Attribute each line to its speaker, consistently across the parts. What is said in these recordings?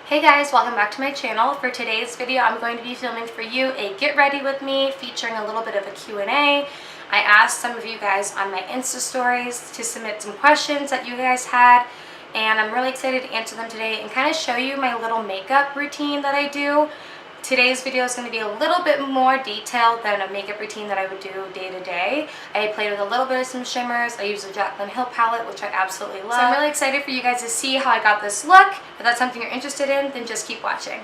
Speaker 1: Hey guys, welcome back to my channel. For today's video, I'm going to be filming for you a get ready with me featuring a little bit of a Q&A. I asked some of you guys on my Insta stories to submit some questions that you guys had, and I'm really excited to answer them today and kind of show you my little makeup routine that I do. Today's video is going to be a little bit more detailed than a makeup routine that I would do day to day. I played with a little bit of some shimmers. I use the Jaclyn palette, which I absolutely love. So I'm really excited for you guys to see how I got this look. If that's something you're interested in, then just keep watching.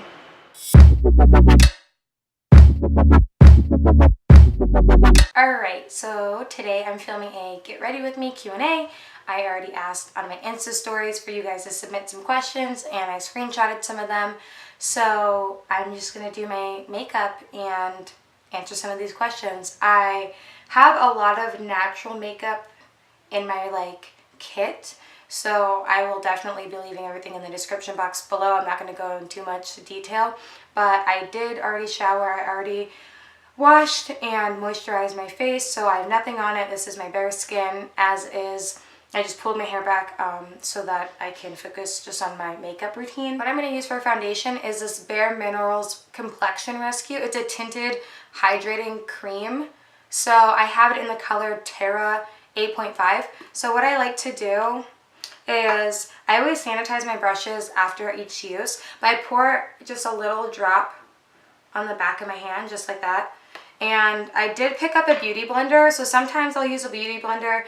Speaker 1: Alright, so today I'm filming a get ready with me Q&A. I already asked on my Insta stories for you guys to submit some questions, and I screenshotted some of them. So I'm just going to do my makeup and answer some of these questions. I have a lot of natural makeup in my kit, so I will definitely be leaving everything in the description box below. I'm not going to go into too much detail, but I did already shower. I already washed and moisturized my face, so I have nothing on it. This is my bare skin as is. I just pulled my hair back so that I can focus just on my makeup routine. What I'm going to use for foundation is this Bareminerals Complexion Rescue. It's a tinted hydrating cream. So I have it in the color Terra 8.5. So what I like to do is I always sanitize my brushes after each use, but I pour just a little drop on the back of my hand, just like that. And I did pick up a beauty blender, so sometimes I'll use a beauty blender,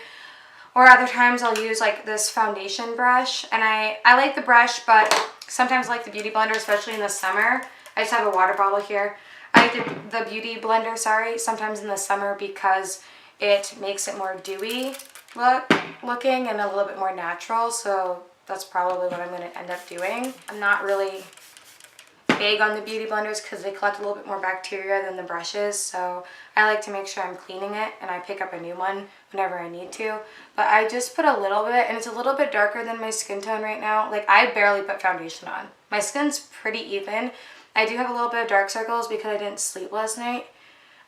Speaker 1: or other times I'll use like this foundation brush. And I like the brush, but sometimes I like the beauty blender, especially in the summer. I just have a water bottle here. I like the beauty blender, sometimes in the summer because it makes it more dewy looking and a little bit more natural. So that's probably what I'm going to end up doing. I'm not really big on the beauty blenders because they collect a little bit more bacteria than the brushes, so I like to make sure I'm cleaning it and I pick up a new one whenever I need to. But I just put a little bit, and it's a little bit darker than my skin tone right now. Like, I barely put foundation on. My skin's pretty even. I do have a little bit of dark circles because I didn't sleep last night.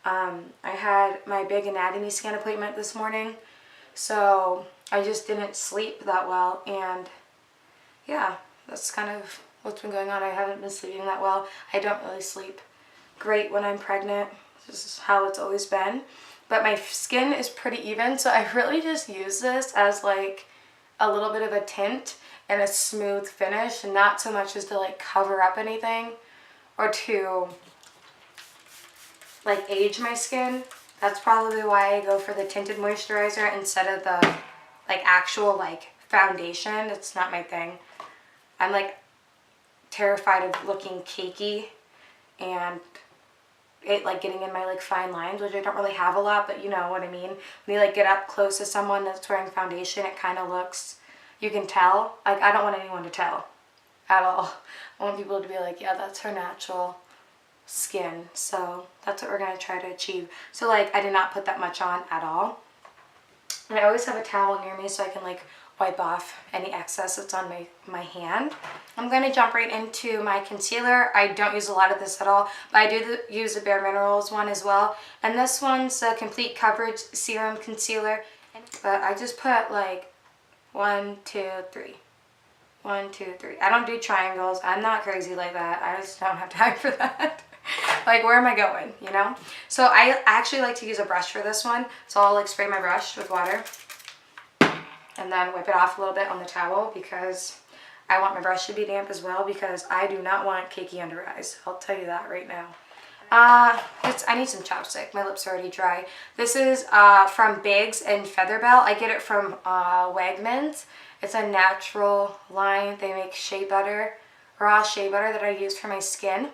Speaker 1: I had my big anatomy scan appointment this morning, so I just didn't sleep that well, and yeah, that's kind of what's been going on. I haven't been sleeping that well. I don't really sleep great when I'm pregnant. This is how it's always been. But my skin is pretty even, so I really just use this as like a little bit of a tint and a smooth finish, and not so much as to like cover up anything or to like age my skin. That's probably why I go for the tinted moisturizer instead of the like actual like foundation. It's not my thing. I'm like terrified of looking cakey and it like getting in my like fine lines, which I don't really have a lot, but you know what I mean. When you like get up close to someone that's wearing foundation, it kind of looks, you can tell. Like, I don't want anyone to tell at all. I want people to be like, yeah, that's her natural skin. So that's what we're going to try to achieve. So like, I did not put that much on at all. And I always have a towel near me so I can like wipe off any excess that's on my hand. I'm going to jump right into my concealer. I don't use a lot of this at all, but I do use the Bareminerals one as well. And this one's a Complete Coverage Serum Concealer. But I just put like 1, 2, 3. 1, 2, 3. I don't do triangles. I'm not crazy like that. I just don't have time for that. Like, where am I going, you know? So I actually like to use a brush for this one. So I'll like spray my brush with water and then wipe it off a little bit on the towel because I want my brush to be damp as well, because I do not want cakey under eyes. I'll tell you that right now. I need some chapstick. My lips are already dry. This is from Biggs and Featherbell. I get it from Wegmans. It's a natural line. They make shea butter, raw shea butter that I use for my skin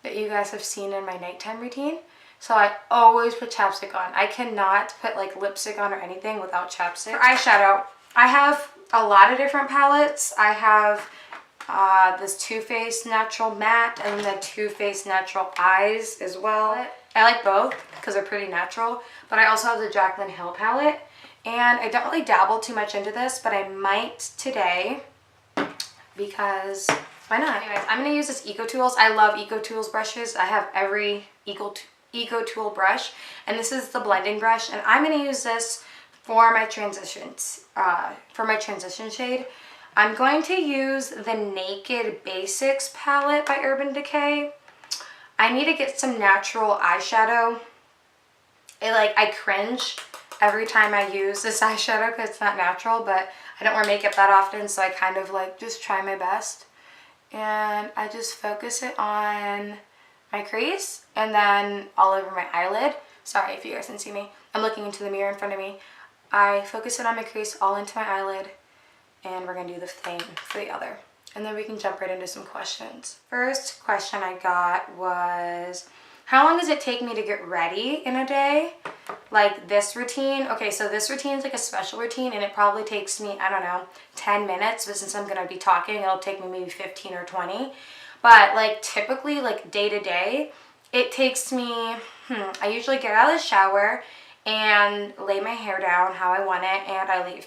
Speaker 1: that you guys have seen in my nighttime routine. So I always put chapstick on. I cannot put like lipstick on or anything without chapstick. For eyeshadow, I have a lot of different palettes. I have this Too Faced Natural Matte and the Too Faced Natural Eyes as well. I like both because they're pretty natural. But I also have the Jaclyn palette. And I don't really dabble too much into this, but I might today because why not? Anyways, I'm going to use this Eco Tools. I love Eco Tools brushes. I have every Eco Tool brush, and this is the blending brush, and I'm going to use this for my transitions, for my transition shade. I'm going to use the Naked Basics palette by Urban Decay. I need to get some natural eyeshadow. I cringe every time I use this eyeshadow because it's not natural, but I don't wear makeup that often, so I kind of just try my best. And I just focus it on my crease and then all over my eyelid. Sorry if you guys can see me. I'm looking into the mirror in front of me. I focus it on my crease, all into my eyelid, and we're gonna do the same for the other. And then we can jump right into some questions. First question I got was, how long does it take me to get ready in a day? Like this routine. Okay, so this routine is like a special routine and it probably takes me, I don't know, 10 minutes, but since I'm gonna be talking, it'll take me maybe 15 or 20. But typically day to day, it takes me, I usually get out of the shower and lay my hair down how I want it and I leave.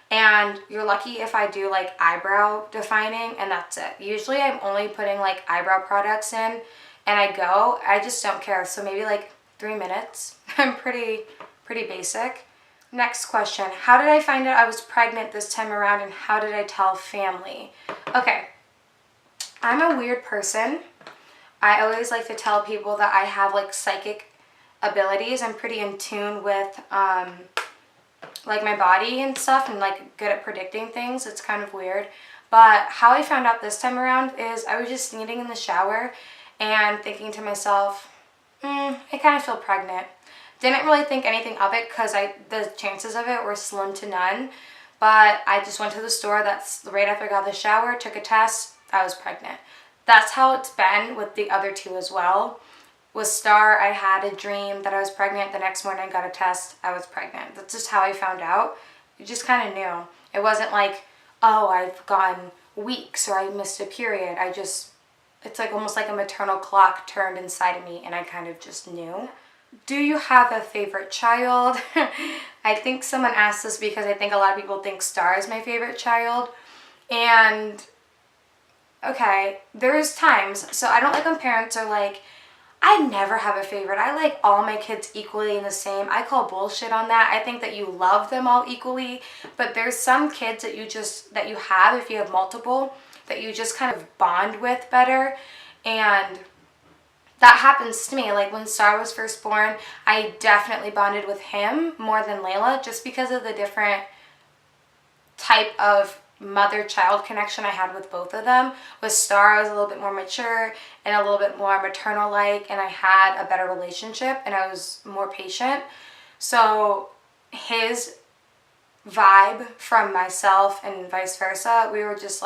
Speaker 1: And you're lucky if I do eyebrow defining and that's it. Usually I'm only putting eyebrow products in and I just don't care. So maybe 3 minutes. I'm pretty basic. Next question, how did I find out I was pregnant this time around and how did I tell family? Okay, I'm a weird person. I always like to tell people that I have psychic abilities. I'm pretty in tune with my body and stuff and good at predicting things. It's kind of weird. But how I found out this time around is I was just standing in the shower and thinking to myself, I kind of feel pregnant. Didn't really think anything of it because the chances of it were slim to none. But I just went to the store. That's right after I got out of the shower, took a test, I was pregnant. That's how it's been with the other two as well. With Star, I had a dream that I was pregnant. The next morning I got a test, I was pregnant. That's just how I found out. You just kind of knew. It wasn't oh, I've gone weeks or I missed a period. It's almost like a maternal clock turned inside of me and I kind of just knew. Do you have a favorite child? I think someone asked this because I think a lot of people think Star is my favorite child. And okay, there's times, so I don't like when parents are I never have a favorite. I like all my kids equally and the same. I call bullshit on that. I think that you love them all equally, but there's some kids that you have, if you have multiple, that you just kind of bond with better. And that happens to me. When Star was first born, I definitely bonded with him more than Layla just because of the different type of mother-child connection I had with both of them. With Star, I was a little bit more mature and a little bit more maternal-like, and I had a better relationship and I was more patient. So his vibe from myself and vice versa, we were just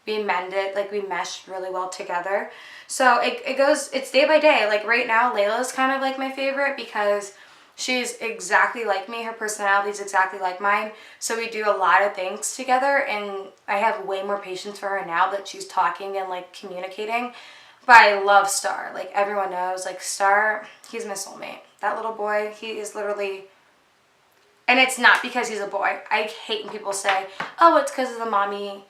Speaker 1: we mended, we meshed really well together. So it's day by day. Right now, Layla's kind of my favorite because she's exactly like me. Her personality is exactly like mine. So we do a lot of things together and I have way more patience for her now that she's talking and communicating. But I love Star. Everyone knows, Star, he's my soulmate. That little boy, he is literally, and it's not because he's a boy. I hate when people say, oh, it's because of the mommy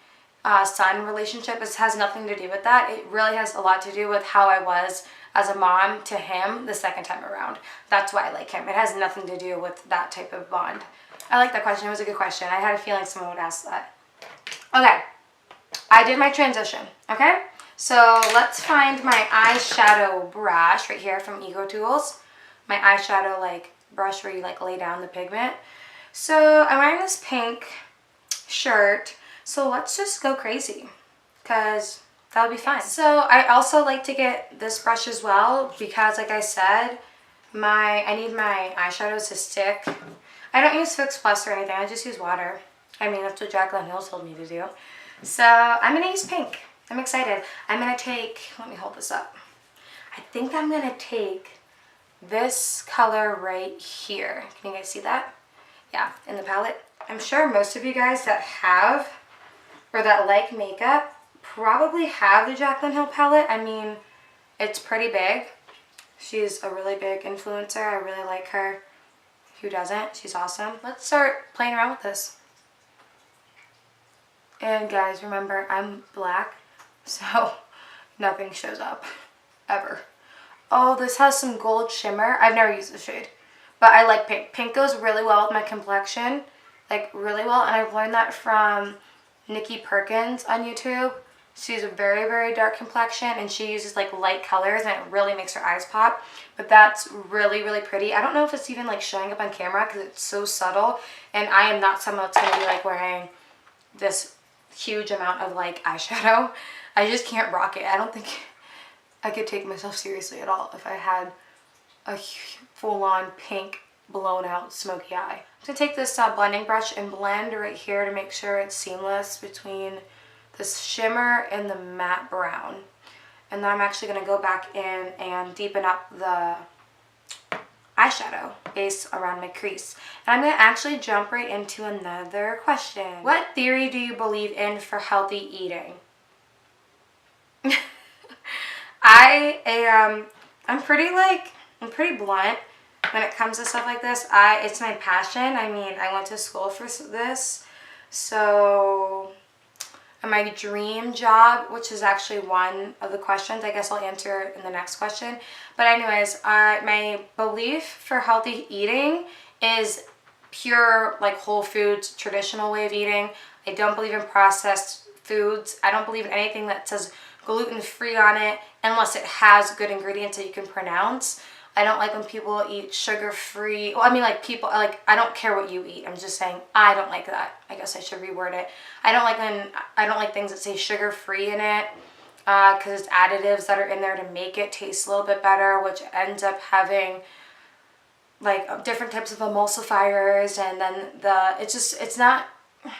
Speaker 1: son relationship. It has nothing to do with that. It really has a lot to do with how I was as a mom to him the second time around. That's why I like him. It has nothing to do with that type of bond. I like that question. It was a good question. I had a feeling someone would ask that. Okay, I did my transition. Okay, so let's find my eyeshadow brush right here from Ego Tools. My eyeshadow brush where you lay down the pigment. So I'm wearing this pink shirt. So let's just go crazy because that would be fun. So I also like to get this brush as well because like I said, I need my eyeshadows to stick. I don't use Fix Plus or anything. I just use water. I mean, that's what Jaclyn told me to do. So I'm going to use pink. I'm excited. I'm going to take, let me hold this up. I think I'm going to take this color right here. Can you guys see that? Yeah, in the palette. I'm sure most of you guys that have or that like makeup probably have the Jaclyn Hill palette. I mean, it's pretty big. She's a really big influencer. I really like her. Who doesn't? She's awesome. Let's start playing around with this. And guys, remember, I'm black, so nothing shows up, ever. Oh, this has some gold shimmer. I've never used this shade, but I like pink. Pink goes really well with my complexion, really well, and I've learned that from Nikki Perkins on YouTube. She's a very, very dark complexion, and she uses like light colors, and it really makes her eyes pop. But that's really, really pretty. I don't know if it's even like showing up on camera because it's so subtle, and I am not someone that's going to be like wearing this huge amount of like eyeshadow. I just can't rock it. I don't think I could take myself seriously at all if I had a full-on pink blown out smoky eye. I'm going to take this blending brush and blend right here to make sure it's seamless between this shimmer and the matte brown. And then I'm actually going to go back in and deepen up the eyeshadow base around my crease. And I'm going to actually jump right into another question. What theory do you believe in for healthy eating? I'm pretty blunt when it comes to stuff like this. It's my passion. I mean, I went to school for this. So my dream job, which is actually one of the questions, I guess I'll answer in the next question. But anyways, my belief for healthy eating is pure, like, whole foods, traditional way of eating. I don't believe in processed foods. I don't believe in anything that says gluten-free on it unless it has good ingredients that you can pronounce. I don't like when people eat sugar-free. Well, I mean, like, people, like, I don't care what you eat. I'm just saying I don't like that. I guess I should reword it. I don't like things that say sugar-free in it because it's additives that are in there to make it taste a little bit better, which ends up having like different types of emulsifiers, and then it's not. I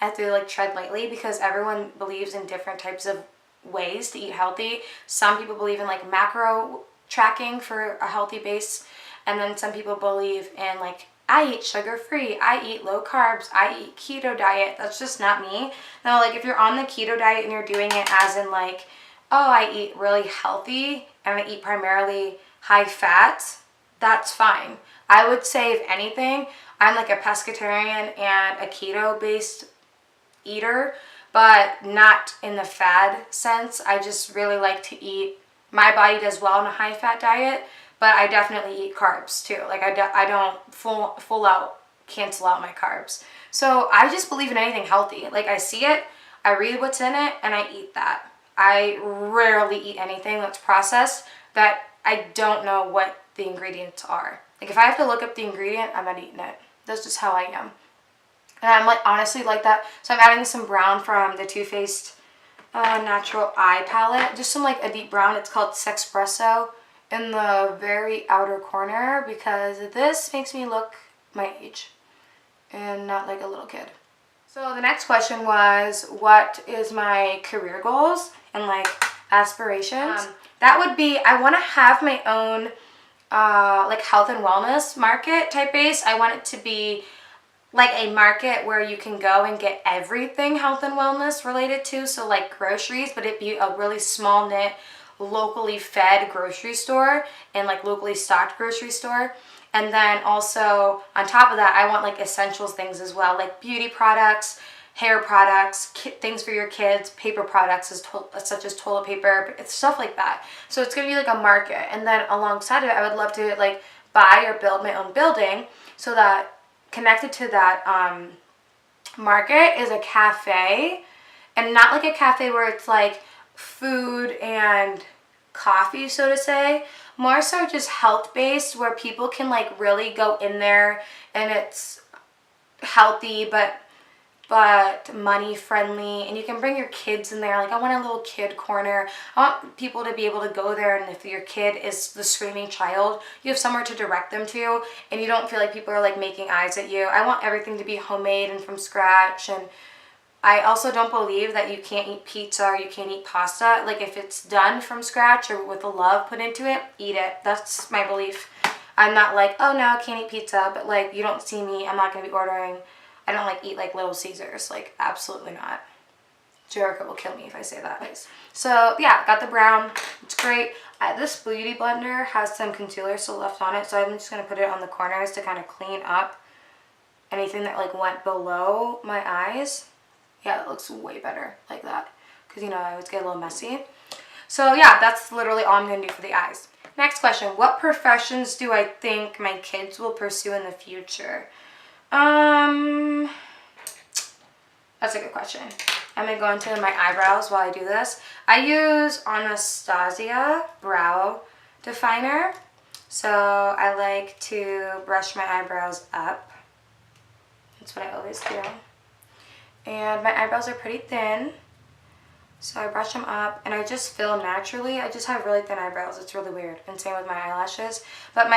Speaker 1: have to like tread lightly because everyone believes in different types of ways to eat healthy. Some people believe in like macro tracking for a healthy base, and then some people believe in like, I eat sugar-free, I eat low carbs, I eat keto diet. That's just not me. Now, like, if you're on the keto diet and you're doing it as in like, oh, I eat really healthy and I eat primarily high fat, that's fine. I would say, if anything, I'm like a pescatarian and a keto-based eater, but not in the fad sense. I just really like to eat. My body does well in a high fat diet, but I definitely eat carbs too. Like I don't full out cancel out my carbs. So I just believe in anything healthy. Like, I see it, I read what's in it, and I eat that. I rarely eat anything that's processed that I don't know what the ingredients are. Like, if I have to look up the ingredient, I'm not eating it. That's just how I am. And I'm like, honestly, like that. So I'm adding some brown from the Too Faced Natural Eye Palette. Just some like a deep brown. It's called Sexpresso in the very outer corner because this makes me look my age and not like a little kid. So the next question was, what is my career goals and like aspirations? That would be, I want to have my own like health and wellness market type base. I want it to be like a market where you can go and get everything health and wellness related to. So like groceries, but it be a really small knit, locally fed grocery store and like locally stocked grocery store. And then also on top of that, I want like essentials things as well, like beauty products, hair products, things for your kids, paper products such as toilet paper, stuff like that. So it's gonna be like a market. And then alongside of it, I would love to like buy or build my own building so that connected to that market is a cafe, and not like a cafe where it's like food and coffee, so to say, more so just health based, where people can like really go in there and it's healthy but money friendly, and you can bring your kids in there. Like, I want a little kid corner. I want people to be able to go there, and if your kid is the screaming child, you have somewhere to direct them to, and you don't feel like people are like making eyes at you. I want everything to be homemade and from scratch. And I also don't believe that you can't eat pizza or you can't eat pasta. Like, if it's done from scratch or with the love put into it, eat it. That's my belief. I'm not like, oh no, I can't eat pizza, but like, you don't see me, I'm not going to be ordering. I don't like eat like Little Caesars, like absolutely not. Jericho will kill me if I say that. So yeah, got the brown, it's great. This beauty blender has some concealer still left on it, so I'm just going to put it on the corners to kind of clean up anything that like went below my eyes. Yeah, it looks way better like that, because you know, I always get a little messy. So yeah, that's literally all I'm going to do for the eyes. Next question, what professions do I think my kids will pursue in the future? That's a good question. I'm going to go into my eyebrows while I do this. I use Anastasia Brow Definer. So I like to brush my eyebrows up. That's what I always do. And my eyebrows are pretty thin. So I brush them up and I just fill naturally. I just have really thin eyebrows. It's really weird. And same with my eyelashes. But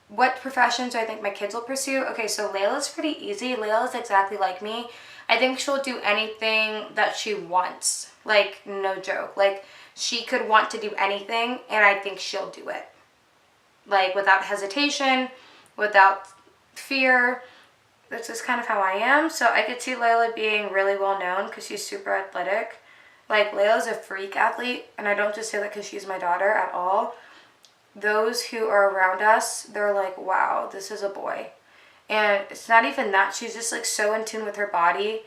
Speaker 1: what professions do I think my kids will pursue? Okay, so Layla's pretty easy. Layla's exactly like me. I think she'll do anything that she wants. Like, no joke. Like, she could want to do anything and I think she'll do it. Like, without hesitation, without fear. That's just kind of how I am. So I could see Layla being really well known because she's super athletic. Like, Layla's a freak athlete, and I don't just say that because she's my daughter at all. Those who are around us, they're like, wow, this is a boy. And it's not even that. She's just, like, so in tune with her body,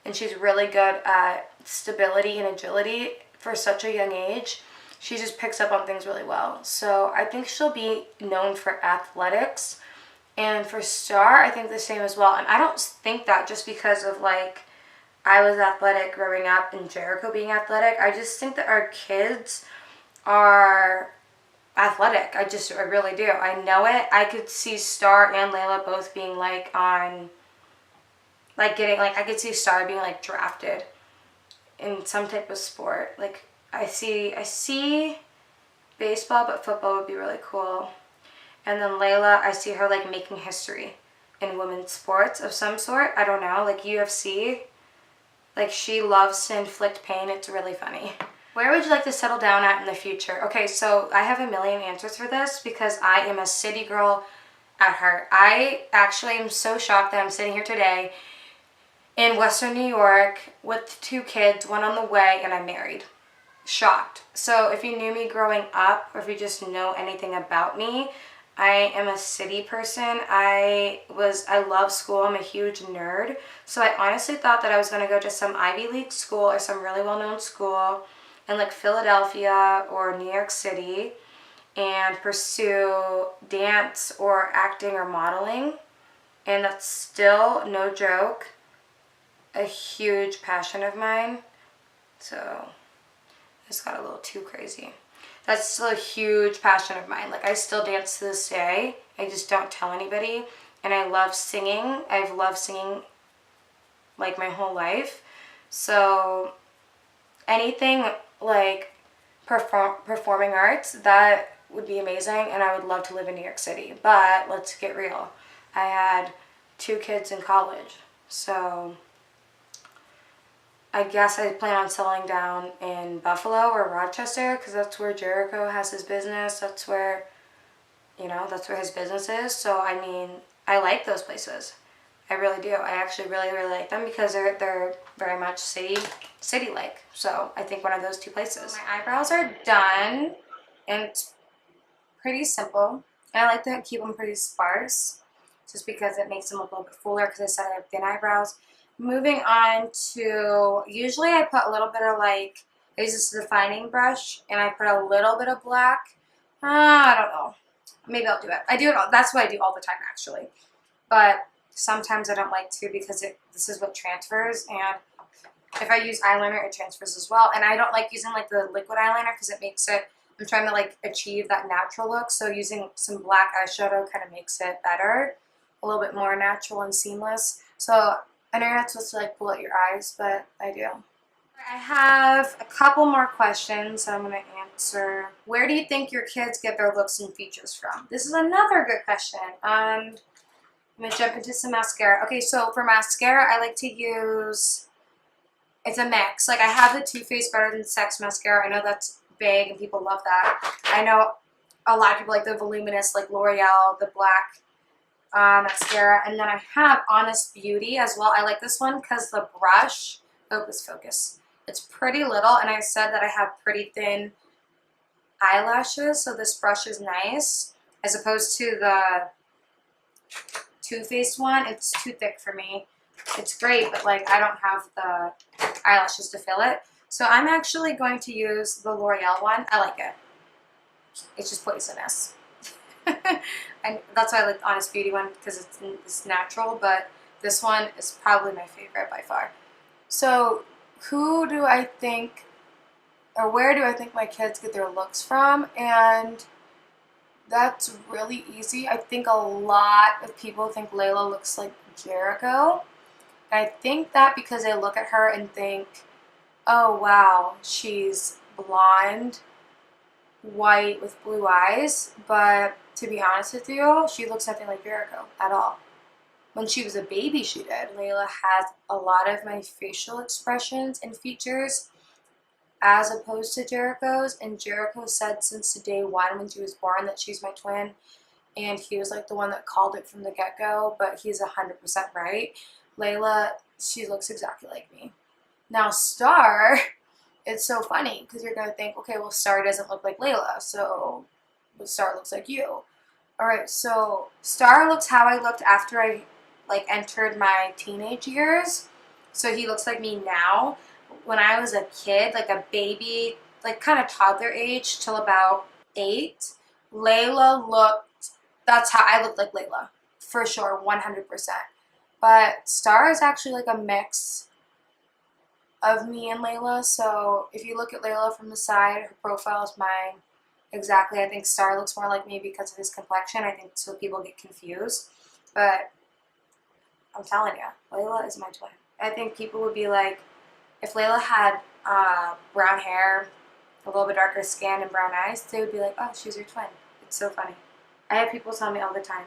Speaker 1: and she's really good at stability and agility for such a young age. She just picks up on things really well. So I think she'll be known for athletics. And for Star, I think the same as well. And I don't think that just because of, like, I was athletic growing up and Jericho being athletic. I just think that our kids are athletic. I really do. I know it. I could see Star and Layla both being like on, like getting, like I could see Star being like drafted in some type of sport. Like I see baseball, but football would be really cool. And then Layla, I see her like making history in women's sports of some sort. I don't know, like UFC. Like, she loves to inflict pain. It's really funny. Where would you like to settle down at in the future? Okay, so I have a million answers for this because I am a city girl at heart. I actually am so shocked that I'm sitting here today in Western New York with 2 kids, one on the way, and I'm married. Shocked. So if you knew me growing up, or if you just know anything about me, I am a city person. I love school. I'm a huge nerd. So I honestly thought that I was going to go to some Ivy League school or some really well-known school in like Philadelphia or New York City and pursue dance or acting or modeling. And that's still, no joke, a huge passion of mine. So this got a little too crazy. That's still a huge passion of mine. Like, I still dance to this day. I just don't tell anybody. And I love singing. I've loved singing, like, my whole life. So, anything, like, performing arts, that would be amazing. And I would love to live in New York City. But, let's get real. I had 2 kids in college. So, I guess I plan on settling down in Buffalo or Rochester because that's where Jericho has his business. That's where, you know, that's where his business is. So, I mean, I like those places. I really do. I actually really, really like them because they're very much city-like. So, I think one of those 2 places. My eyebrows are done and it's pretty simple. And I like to keep them pretty sparse just because it makes them look a little bit fuller because I said I have thin eyebrows. Moving on to, usually I put a little bit of like, I use this defining brush and I put a little bit of black. I don't know. Maybe I'll do it. I do it all, that's what I do all the time actually. But sometimes I don't like to because this is what transfers, and if I use eyeliner it transfers as well. And I don't like using like the liquid eyeliner because it makes it, I'm trying to like achieve that natural look. So using some black eyeshadow kind of makes it better. A little bit more natural and seamless. So I know you're not supposed to like pull out your eyes, but I do. I have a couple more questions that I'm going to answer. Where do you think your kids get their looks and features from? This is another good question. I'm going to jump into some mascara. Okay, so for mascara, I like to use, it's a mix. Like I have the Too Faced Better Than Sex mascara. I know that's big and people love that. I know a lot of people like the Voluminous, like L'Oreal, the black mascara, and then I have Honest Beauty as well. I like this one because the brush, focus. It's pretty little, and I said that I have pretty thin eyelashes, so this brush is nice as opposed to the Too Faced one. It's too thick for me. It's great, but like I don't have the eyelashes to fill it. So I'm actually going to use the L'Oreal one. I like it. It's just poisonous. And that's why I like the Honest Beauty one because it's natural, but this one is probably my favorite by far.
Speaker 2: So who do I think, or where do I think my kids get their looks from? And that's really easy. I think a lot of people think Layla looks like Jericho. And I think that because they look at her and think, oh wow, she's blonde, white with blue eyes. But to be honest with you, she looks nothing like Jericho at all. When she was a baby, she did. Layla has a lot of my facial expressions and features as opposed to Jericho's. And Jericho said since day one when she was born that she's my twin. And he was like the one that called it from the get-go, but he's 100% right. Layla, she looks exactly like me. Now, Star, it's so funny because you're going to think, okay, well, Star doesn't look like Layla, so Star looks like you. All right, so Star looks how I looked after I like entered my teenage years. So he looks like me now. When I was a kid, like a baby, like kind of toddler age till about 8, Layla looked, that's how I looked like Layla, for sure, 100%. But Star is actually like a mix of me and Layla. So if you look at Layla from the side, her profile is mine. Exactly. I think Star looks more like me because of his complexion. I think so people get confused. But I'm telling you, Layla is my twin. I think people would be like, if Layla had brown hair, a little bit darker skin, and brown eyes, they would be like, oh, she's your twin. It's so funny. I have people tell me all the time,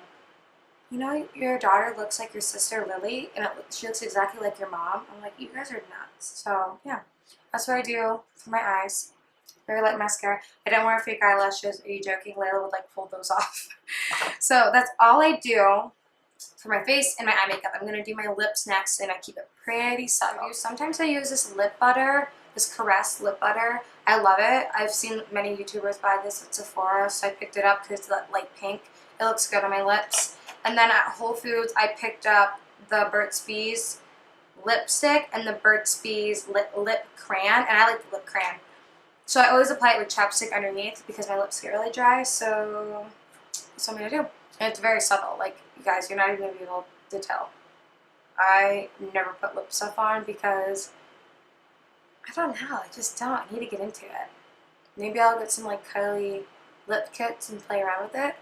Speaker 2: you know, your daughter looks like your sister Lily, and she looks exactly like your mom. I'm like, you guys are nuts. So yeah, that's what I do for my eyes. Very light mascara. I don't wear fake eyelashes. Are you joking? Layla would like pull those off. So that's all I do for my face and my eye makeup. I'm going to do my lips next, and I keep it pretty subtle. Sometimes I use this lip butter, this Caress lip butter. I love it. I've seen many YouTubers buy this at Sephora, so I picked it up because it's that light pink. It looks good on my lips. And then at Whole Foods, I picked up the Burt's Bees lipstick and the Burt's Bees lip crayon, and I like the lip crayon. So I always apply it with chapstick underneath because my lips get really dry, so that's what I'm going to do. And it's very subtle. Like, you guys, you're not even going to be able to tell. I never put lip stuff on because, I don't know, I just don't. I need to get into it. Maybe I'll get some, like, Kylie lip kits and play around with it.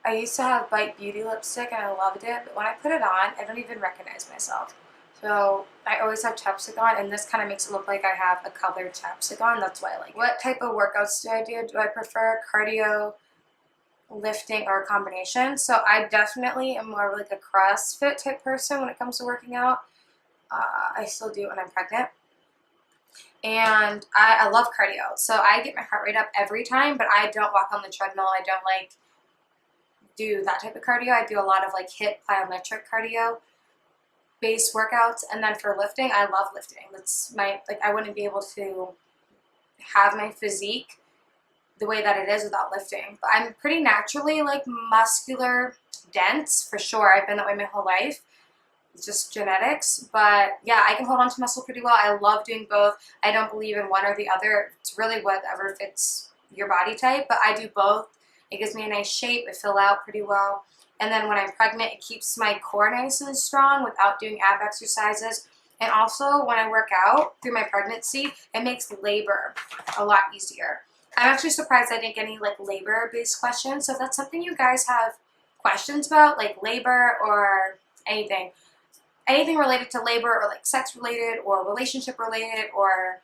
Speaker 2: I used to have Bite Beauty lipstick and I loved it, but when I put it on, I don't even recognize myself. So I always have chapstick on, and this kind of makes it look like I have a colored chapstick on. That's why I like it. What type of workouts do I do? Do I prefer cardio, lifting, or a combination? So I definitely am more of like a CrossFit type person when it comes to working out. I still do it when I'm pregnant. And I love cardio. So I get my heart rate up every time, but I don't walk on the treadmill. I don't like do that type of cardio. I do a lot of like HIIT plyometric cardio based workouts. And then for lifting, I love lifting. That's my, like, I wouldn't be able to have my physique the way that it is without lifting. But I'm pretty naturally like muscular dense for sure. I've been that way my whole life. It's just genetics. But yeah, I can hold on to muscle pretty well. I love doing both. I don't believe in one or the other. It's really whatever fits your body type, but I do both. It gives me a nice shape. I fill out pretty well. And then when I'm pregnant, it keeps my core nice and strong without doing ab exercises. And also when I work out through my pregnancy, it makes labor a lot easier. I'm actually surprised I didn't get any like labor-based questions. So if that's something you guys have questions about, like labor or anything related to labor or like sex related or relationship related or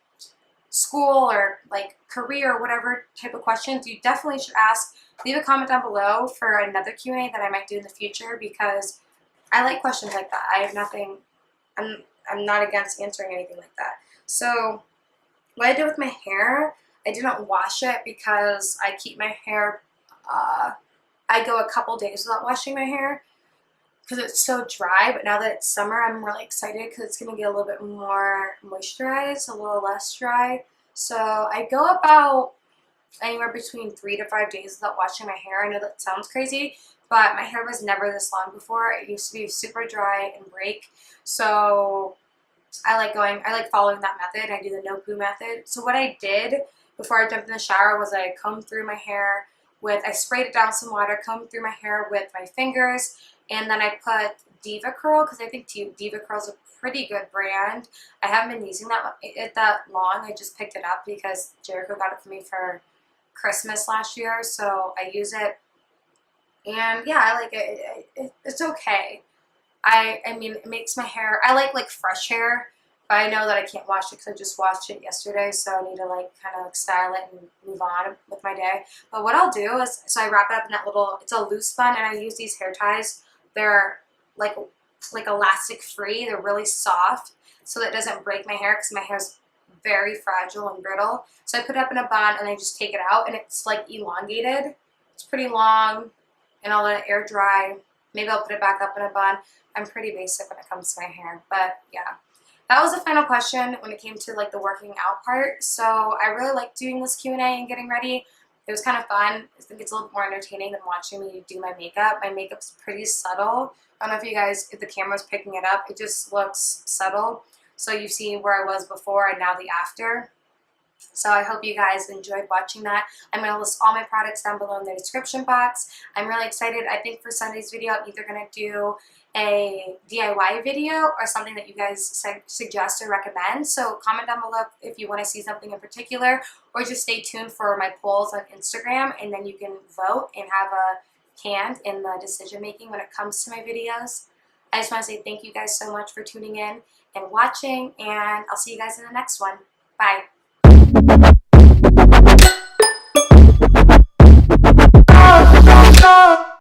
Speaker 2: school or like career or whatever type of questions, you definitely should ask. Leave a comment down below for another Q&A that I might do in the future because I like questions like that. I have nothing, I'm not against answering anything like that. So what I did with my hair, I didn't wash it because I keep my hair, I go a couple days without washing my hair because it's so dry. But now that it's summer, I'm really excited because it's going to get a little bit more moisturized, a little less dry. So I go about anywhere between 3 to 5 days without washing my hair. I know that sounds crazy, but my hair was never this long before. It used to be super dry and break. So I like following that method. I do the no poo method. So what I did before I jumped in the shower was I combed through my hair I sprayed it down with some water, combed through my hair with my fingers, and then I put Diva Curl because I think Diva Curl is a pretty good brand. I haven't been using it that long. I just picked it up because Jericho got it for me for Christmas last year, so I use it. And yeah, I like it. It's okay. I mean, it makes my hair, I like fresh hair, but I know that I can't wash it because I just washed it yesterday, so I need to like kind of like style it and move on with my day. But what I'll do is, so I wrap it up in that little, it's a loose bun, and I use these hair ties. They're like elastic free. They're really soft, so that it doesn't break my hair because my hair is very fragile and brittle. So I put it up in a bun and I just take it out, and it's like elongated. It's pretty long, and I'll let it air dry. Maybe I'll put it back up in a bun. I'm pretty basic when it comes to my hair, but yeah. That was the final question when it came to like the working out part. So I really like doing this Q&A and getting ready. It was kind of fun. I think it's a little more entertaining than watching me do my makeup. My makeup's pretty subtle. I don't know if you guys, if the camera's picking it up, it just looks subtle. So you see where I was before and now the after. So I hope you guys enjoyed watching that. I'm going to list all my products down below in the description box. I'm really excited. I think for Sunday's video, I'm either going to do a DIY video or something that you guys suggest or recommend. So comment down below if you want to see something in particular, or just stay tuned for my polls on Instagram, and then you can vote and have a hand in the decision making when it comes to my videos. I just want to say thank you guys so much for tuning in and watching, and I'll see you guys in the next one. Bye.